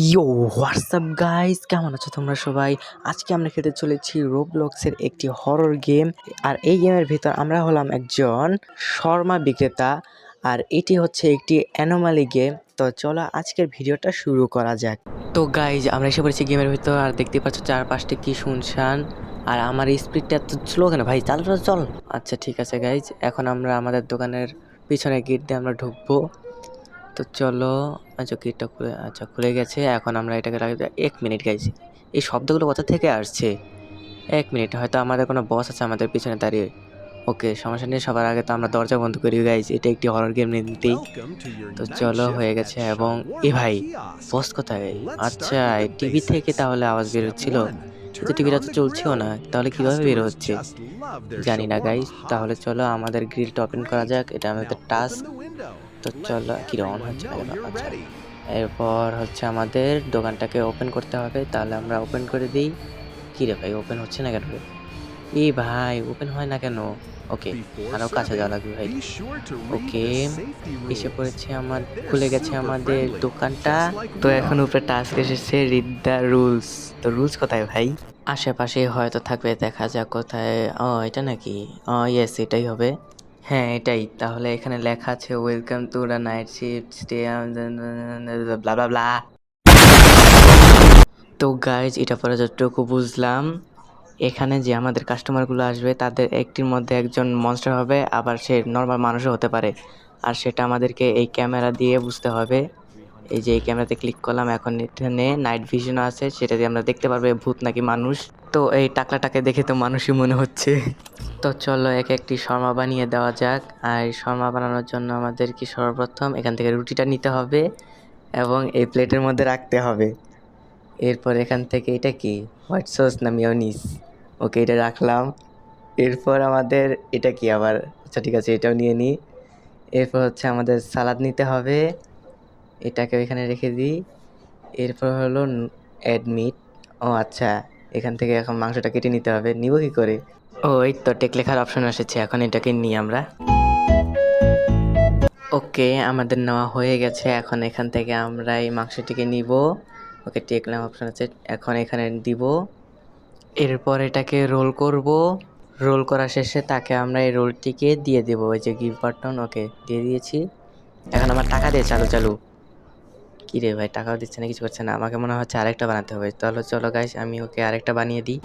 ইয়ো WhatsApp guys, কেমন আছো তোমরা সবাই? আজকে আমরা খেলতে চলেছি রোবলক্সের একটি হরর গেম। আর এই গেমের ভিতর আমরা হলাম একজন শর্মা বিক্রেতা, আর এটি হচ্ছে একটি অ্যানোমালি গেম। তো চলো আজকের ভিডিওটা শুরু করা যাক। তো গাইজ আমরা এসে পড়েছি গেমের ভিতর, আর দেখতে পাচ্ছ চারপাশটা কি শুনশান। আর আমার স্পিডটা এত স্লো কেন ভাই? চল চল চল। আচ্ছা ঠিক আছে গাইজ, এখন আমরা আমাদের দোকানের পিছনে গেট দিয়ে আমরা ঢুকবো। তো চলো, আচ্ছা গেটটা খুলে, আচ্ছা খুলে গেছে। এখন আমরা এটাকে রাখবো 1 মিনিট গাইছি। এই শব্দগুলো কোথা থেকে আসছে? 1 মিনিট, হয়তো আমাদের কোনো বস আছে আমাদের পিছনে দাঁড়িয়ে। ওকে সমস্যা নেই, সবার আগে তো আমরা দরজা বন্ধ করি গাইজ, এটা একটি হরর গেম নিতেই। তো চলো হয়ে গেছে। এবং এ ভাই, বস কোথায়? আচ্ছা টিভি থেকে তাহলে আওয়াজ বের হচ্ছিল, কিন্তু টিভিটা তো চলছেও না, তাহলে কিভাবে বের হচ্ছে জানি না গাইজ। তাহলে চলো আমাদের গ্রিলটা ওপেন করা যাক, এটা আমাদের টাস্ক। তো চলো, কি অন হচ্ছে না কেন? আচ্ছা এরপর হচ্ছে আমাদের দোকানটাকে ওপেন করতে হবে, তাহলে আমরা ওপেন করে দিই। কি রে ভাই, ওপেন হচ্ছে না কেন? এই ভাই ওপেন হয় না কেন? ওকে, আরও কাছে যাওয়া লাগবে ভাই। ওকে এসে পড়েছে, আমার খুলে গেছে আমাদের দোকানটা। তো এখন উপরে টাস্ক এসেছে রিড দ্য রুলস। তো রুলস কোথায় ভাই? আশেপাশে হয়তো থাকবে, দেখা যাক কোথায়। ও এটা নাকি? ইয়েস এটাই হবে। হ্যাঁ এটাই। তাহলে এখানে লেখা আছে welcome to the night shift stay blah blah blah. তো গাইজ এটা পরে যতটুকু বুঝলাম, এখানে যে আমাদের কাস্টমারগুলো আসবে তাদের একটির মধ্যে একজন মনস্টার হবে, আবার সে নর্মাল মানুষও হতে পারে। আর সেটা আমাদেরকে এই ক্যামেরা দিয়ে বুঝতে হবে। এই যে এই ক্যামেরাতে ক্লিক করলাম, এখন এখানে নাইট ভিশন আছে, সেটা দিয়ে আমরা দেখতে পারবো ভূত নাকি মানুষ। তো এই টাকলাটাকে দেখে তো মানুষই মনে হচ্ছে। তো চলো এক একটি শর্মা বানিয়ে দেওয়া যাক। আর এই শর্মা বানানোর জন্য আমাদেরকে সর্বপ্রথম এখান থেকে রুটিটা নিতে হবে এবং এই প্লেটের মধ্যে রাখতে হবে। এরপর এখান থেকে এটা কি, হোয়াইট সস না মিওনিস? ওকে এটা রাখলাম। এরপর আমাদের এটা কি আবার? আচ্ছা ঠিক আছে, এটাও নিয়ে নিই। এরপর হচ্ছে আমাদের সালাদ নিতে হবে, এটাকে এখানে রেখে দিই। এরপর হলো অ্যাড মিট। ও আচ্ছা, এখান থেকে এখন মাংসটা কেটে নিতে হবে। নিব কি করে? ও এই তো টেক লেখার অপশন এসেছে, এখন এটাকে নিই আমরা। ওকে আমাদের নেওয়া হয়ে গেছে, এখন এখান থেকে আমরা এই মাংসটিকে নিব। ওকে টেক লেখা অপশন আছে, এখন এখানে দিব। এরপর এটাকে রোল করব। রোল করা শেষে তাকে আমরা এই রোলটিকে দিয়ে দেব, ওই যে গিভ বাটন। ওকে দিয়ে দিয়েছি। এখন আমার টাকা দিয়ে চালু চালু। কী রে ভাই, টাকাও দিচ্ছে না, কিছু করছে না। আমাকে মনে হচ্ছে আরেকটা বানাতে হবে। তাহলে চলো গাইস, আমি ওকে আরেকটা বানিয়ে দিই।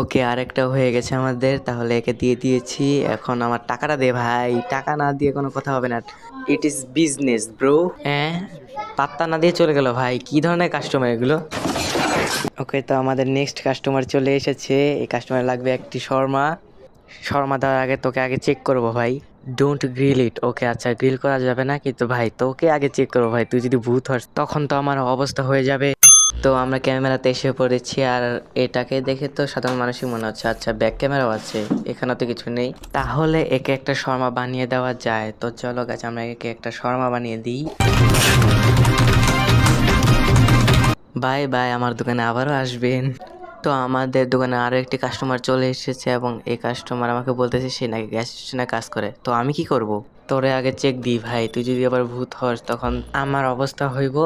ওকে আরেকটা হয়ে গেছে আমাদের, তাহলে একে দিয়ে দিয়েছি। এখন আমার টাকাটা দে ভাই, টাকা না দিয়ে কোনো কথা হবে না। It is business bro. হ্যাঁ পাত্তা না দিয়ে চলে গেল ভাই, কি ধরনের কাস্টমার এগুলো? ওকে তো আমাদের নেক্সট কাস্টমার চলে এসেছে। এই কাস্টমার লাগবে একটি শর্মা। শর্মা দেওয়ার আগে তোকে আগে চেক করবো ভাই। ডোন্ট গ্রিল ইট। ওকে আচ্ছা গ্রিল করা যাবে না, কিন্তু ভাই তোকে আগে চেক করবো ভাই। তুই যদি ভূত হস তখন তো আমার অবস্থা হয়ে যাবে। তো আমরা ক্যামেরাতে এসে পড়েছি, আর এটাকে দেখে তো সাধারণ মানুষই মনে হচ্ছে। আচ্ছা ব্যাক ক্যামেরাও আছে, এখানে তো কিছু নেই। তাহলে একে একটা শর্মা বানিয়ে দেওয়া যায়। তো চলো গাছ আমরা একে একটা শর্মা বানিয়ে দিই। বাই বাই, আমার দোকানে আবারও আসবেন। তো আমাদের দোকানে আরও একটি কাস্টমার চলে এসেছে, এবং এই কাস্টমার আমাকে বলতেছে সে নাকি গ্যাস স্টেশনে কাজ করে। তো আমি কি করব? তোরে আগে চেক দিই ভাই, তুই যদি আবার ভূত হস তখন আমার অবস্থা হইব।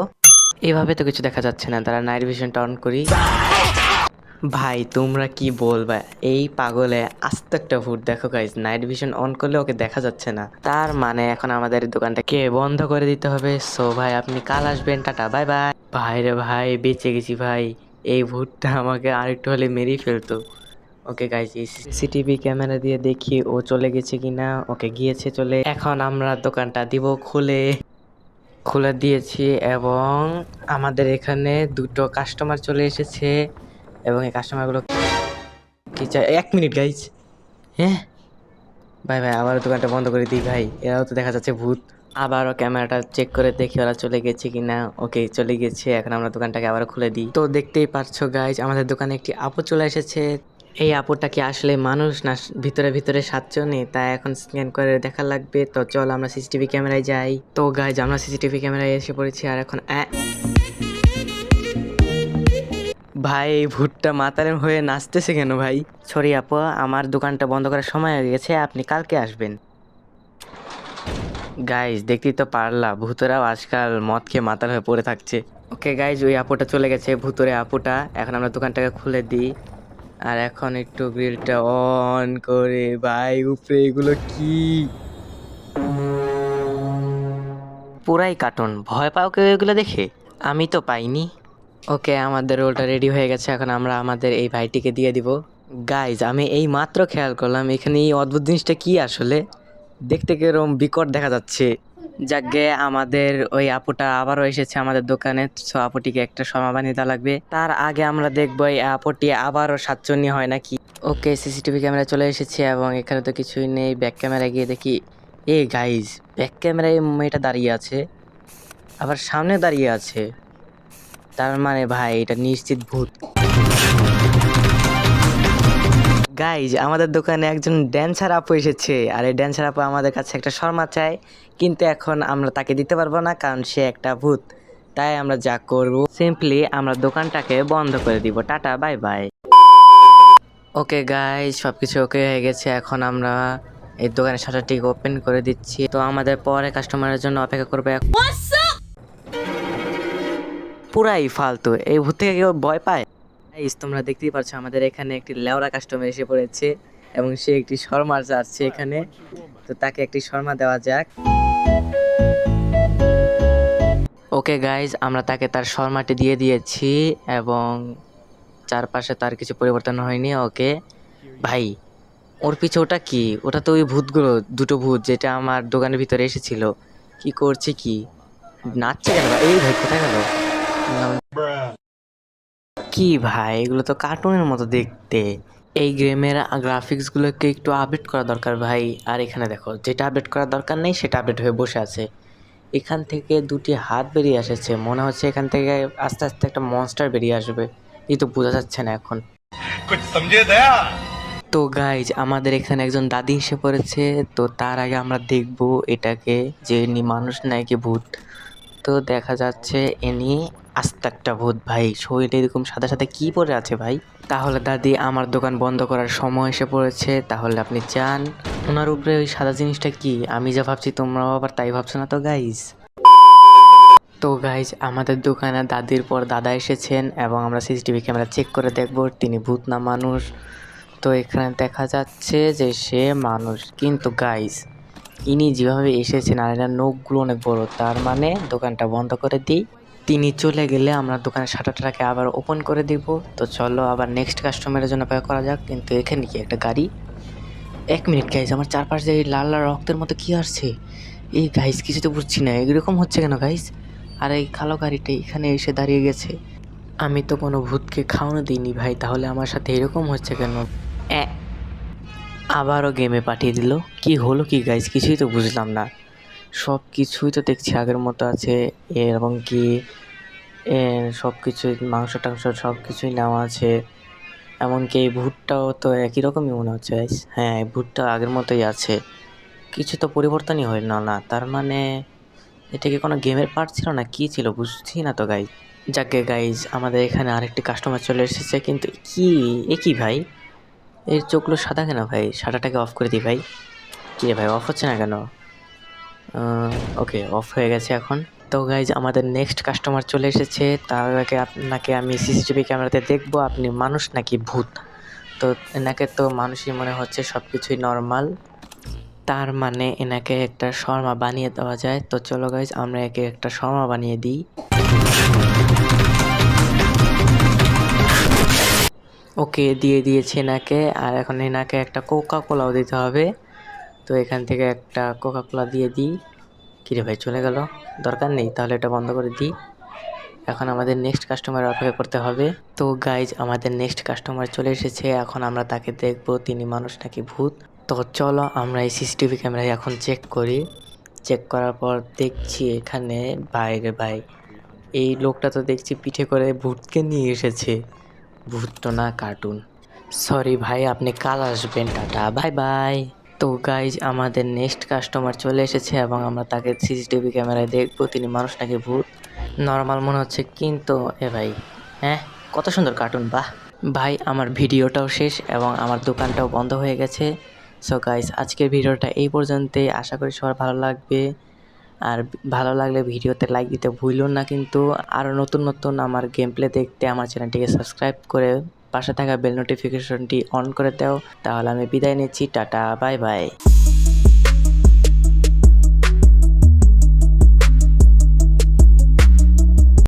এভাবে তো কিছু দেখা যাচ্ছে না, তারা নাইট ভিশনটা অন করি। ভাই তোমরা কি বলবা, এই পাগলে আস্ত একটা ভূত। দেখো গাইজ, নাইট ভিশন অন করলে ওকে দেখা যাচ্ছে না, তার মানে এখন আমাদের দোকানটাকে বন্ধ করে দিতে হবে। সো ভাই আপনি কাল আসবেন, টাটা বাই বাই। ভাই রে ভাই, বেঁচে গেছি ভাই। এই ভূতটা আমাকে আরেকটু হলে মেরেই ফেলতো। ওকে গাইজ, এই সিসিটিভি ক্যামেরা দিয়ে দেখি ও চলে গেছে কিনা। ওকে গিয়েছে চলে। এখন আমরা দোকানটা দিব খুলে। খুলে দিয়েছি, এবং আমাদের এখানে দুটো কাস্টমার চলে এসেছে, এবং এই কাস্টমারগুলো কি চাই? 1 মিনিট গাইজ। হ্যাঁ ভাই ভাই, আবার দোকানটা বন্ধ করে দিই ভাই, এরাও তো দেখা যাচ্ছে ভূত। আবারও ক্যামেরাটা চেক করে দেখি ওরা চলে গেছে কিনা। ওকে চলে গেছে, এখন আমরা দোকানটাকে আবার খুলে দিই। তো দেখতেই পারছো গাইজ, আমাদের দোকানে একটি আপু চলে এসেছে। এই আপুটা কি আসলে মানুষ না ভিতরে ভিতরে সাতজনই, তাই এখন স্ক্যান করে দেখা লাগবে। তো চল আমরা সিসিটিভি ক্যামেরায় যাই। তো গাইজ আমরা সিসিটিভি ক্যামেরায় এসে পড়েছি, আর এখন ভাই এই ভূতটা মাতালেম হয়ে নাচতেছে কেন ভাই? সরি আপু, আমার দোকানটা বন্ধ করার সময় হয়ে গেছে, আপনি কালকে আসবেন। গাইজ দেখতেই তো পারলা, ভূতরাও আজকাল মদ খেয়ে মাতাল হয়ে পড়ে থাকছে। ওকে গাইজ, ওই আপুটা চলে গেছে, ভূতরে আপুটা। এখন আমরা দোকানটাকে খুলে দিই। আর এখন একটু গ্রিলটা অন করে, ভাই উপরে এগুলো কি পুরাই কার্টুন, ভয় পাও কেউ এগুলো দেখে? আমি তো পাইনি। ওকে, আমাদের রোলটা রেডি হয়ে গেছে, এখন আমরা আমাদের এই ভাইটিকে দিয়ে দিব। গাইজ আমি এই মাত্র খেয়াল করলাম এখানে এই অদ্ভুত জিনিসটা কি আসলে, দেখতে কিরকম বিকট দেখা যাচ্ছে। যাকে আমাদের ওই আপুটা আবারও এসেছে আমাদের দোকানে, সো আপুটিকে একটা শর্মা বানিয়ে দেওয়া লাগবে। তার আগে আমরা দেখবো এই আপুটি আবারও সাতচন্নি হয় নাকি। ওকে, সিসিটিভি ক্যামেরা চলে এসেছে এবং এখানে তো কিছুই নেই। ব্যাক ক্যামেরা গিয়ে দেখি, এ গাইজ ব্যাক ক্যামেরায় মেয়েটা দাঁড়িয়ে আছে, আবার সামনে দাঁড়িয়ে আছে। তার মানে ভাই এটা নিশ্চিত ভূত। গাইজ আমাদের দোকানে একজন ড্যান্সার আপু এসেছে, আর এই ড্যান্সার আপু আমাদের কাছে একটা শর্মা চায়, কিন্তু এখন আমরা তাকে দিতে পারবো না কারণ সে একটা ভূত। তাই আমরা যা করব, সিম্পলি আমরা দোকানটাকে বন্ধ করে দিব। Tata, bye bye. Okay guys, সবকিছু ওকে হয়ে গেছে, এখন আমরা এই দোকানের শাটারটিকে ওপেন করে দিচ্ছি। তো আমাদের পরে কাস্টমারের জন্য অপেক্ষা করবে। পুরাই ফালতু, এই ভূত থেকে কেউ ভয় পায়? গাইস তোমরা দেখতেই পাচ্ছ আমাদের এখানে একটি লেওড়া কাস্টমার এসে পড়েছে এবং সে একটি শর্মা চাচ্ছে এখানে। তো তাকে একটি শর্মা দেওয়া যাক। ওকে গাইজ, আমরা তাকে তার শর্মাটি দিয়ে দিয়েছি এবং চারপাশে তার কিছু পরিবর্তন হয়নি। ওকে ভাই, ওর পিছে ওটা কি? ওটা তো ওই ভূতগুলো, দুটো ভূত যেটা আমার দোকানের ভিতরে এসেছিল। কি করছে, কি নাচছে কেন? এই ভাই কোথায় গেল? কি ভাই, এগুলো তো কার্টুনের মতো দেখতে। এই গেমের গ্রাফিক্সগুলোকে একটু আপডেট করা দরকার ভাই। আর এখানে দেখো, যেটা আপডেট করার দরকার নেই সেটা আপডেট হয়ে বসে আছে। এখান থেকে দুটি হাত বেরিয়ে এসেছে, মনে হচ্ছে এখান থেকে আস্তে আস্তে একটা মনস্টার বেরিয়ে আসবে, এই তো বোঝা যাচ্ছে না এখন। তো গাইজ আমাদের এখানে একজন দাদি এসে পড়েছে। তো তার আগে আমরা দেখব এটাকে যে ইনি মানুষ নাকি ভূত। তো দেখা যাচ্ছে ইনি আস্ত একটা ভূত ভাই, শরীরে এরকম সাদা সাদা কি পরে আছে ভাই। তাহলে দাদি, আমার দোকান বন্ধ করার সময় এসে পড়েছে, তাহলে আপনি যান। ওনার উপরে ওই সাদা জিনিসটা কি? আমি যা ভাবছি তোমরাও আবার তাই ভাবছো না তো গাইজ? তো গাইজ আমাদের দোকানে দাদির পর দাদা এসেছেন এবং আমরা সিসিটিভি ক্যামেরা চেক করে দেখব তিনি ভূত না মানুষ। তো এখানে দেখা যাচ্ছে যে সে মানুষ, কিন্তু গাইজ ইনি যেভাবে এসেছেন আর এনার নখগুলো অনেক বড়, তার মানে দোকানটা বন্ধ করে দিই। তিনি চলে গেলে আমরা দোকানের শাটারটাকে আবার ওপেন করে দিব। তো চলো আবার নেক্সট কাস্টমারের জন্য অপেক্ষা করা যাক। কিন্তু এখানে কি একটা গাড়ি? এক মিনিট গাইজ, আমার চারপাশে এই লাল লাল রক্তের মতো কি আসছে? এই গাইজ কিছু তো বুঝছি না, এরকম হচ্ছে কেন গাইজ? আর এই কালো গাড়িটা এখানে এসে দাঁড়িয়ে গেছে। আমি তো কোনো ভূতকে খাওয়ানো দিইনি ভাই, তাহলে আমার সাথে এরকম হচ্ছে কেন? আবারও গেমে পাঠিয়ে দিল। কি হলো কি গাইজ, কিছুই তো বুঝলাম না। সব কিছুই তো দেখছি আগের মতো আছে, এবং কি সব কিছুই মাংস টাংস সব কিছুই নেওয়া আছে। এমনকি এই ভুটটাও তো একই রকমই মনে হচ্ছে গাইজ। হ্যাঁ, এই ভুটটা আগের মতোই আছে, কিছু তো পরিবর্তনই হয় না। না তার মানে এটা কি কোনো গেমের পার্ট ছিল না কি ছিল, বুঝছি না তো গাইজ। যাকে গাইজ আমাদের এখানে আরেকটি কাস্টমার চলে এসেছে, কিন্তু কি কি ভাই, এর চোখগুলো সাদা কেন ভাই? শাটারটাকে অফ করে দিই ভাই। কি রে ভাই, অফ হচ্ছে না কেন? ওকে, অফ হয়ে গেছে এখন। তো গাইজ আমাদের নেক্সট কাস্টমার চলে এসেছে, তার আগে আপনাকে আমি সিসিটিভি ক্যামেরাতে দেখবো আপনি মানুষ নাকি ভূত। তো এনাকে তো মানুষই মনে হচ্ছে, সব কিছুই নর্মাল, তার মানে এনাকে একটা শর্মা বানিয়ে দেওয়া যায়। তো চলো গাইজ আমরা একে একটা শর্মা বানিয়ে দিই। ওকে, দিয়ে দিয়েছি এনাকে, আর এখন এনাকে একটা কোকা কোলাও দিতে হবে। তো এখান থেকে একটা কোকা কোলা দিয়ে দিই। কিরে ভাই চলে গেল, দরকার নেই, তাহলে এটা বন্ধ করে দিই। এখন আমাদের নেক্সট কাস্টমার অপেক্ষা করতে হবে। তো গাইজ আমাদের নেক্সট কাস্টমার চলে এসেছে, এখন আমরা তাকে দেখব তিনি মানুষ নাকি ভূত। তো চলো আমরা এই সিসিটিভি ক্যামেরায় এখন চেক করি। চেক করার পর দেখছি এখানে, বাইরে ভাই এই লোকটা তো দেখছি পিঠে করে ভূতকে নিয়ে এসেছে। ভূত তো না, কার্টুন। সরি ভাই, আপনি কাল আসবেন, টাটা বাই বাই। তো গাইজ আমাদের নেক্সট কাস্টমার চলে এসেছে এবং আমরা তাকে সিসিটিভি ক্যামেরায় দেখবো তিনি মানুষ নাকি ভূত। নর্মাল মনে হচ্ছে, কিন্তু ভাই, হ্যাঁ কত সুন্দর কার্টুন, বাহ। ভাই আমার ভিডিওটাও শেষ এবং আমার দোকানটাও বন্ধ হয়ে গেছে। সো গাইস, আজকের ভিডিওটা এই পর্যন্তই। আশা করি সবার ভালো লাগবে। আর ভালো লাগলে ভিডিওতে লাইক দিতে ভুলুন না কিন্তু। আরও নতুন নতুন আমার গেম প্লে দেখতে আমার চ্যানেলটিকে সাবস্ক্রাইব করে পাশে থাকা বেল নোটিফিকেশনটি অন করে দাও। তাহলে আমি বিদায় নিচ্ছি। Tata, bye bye.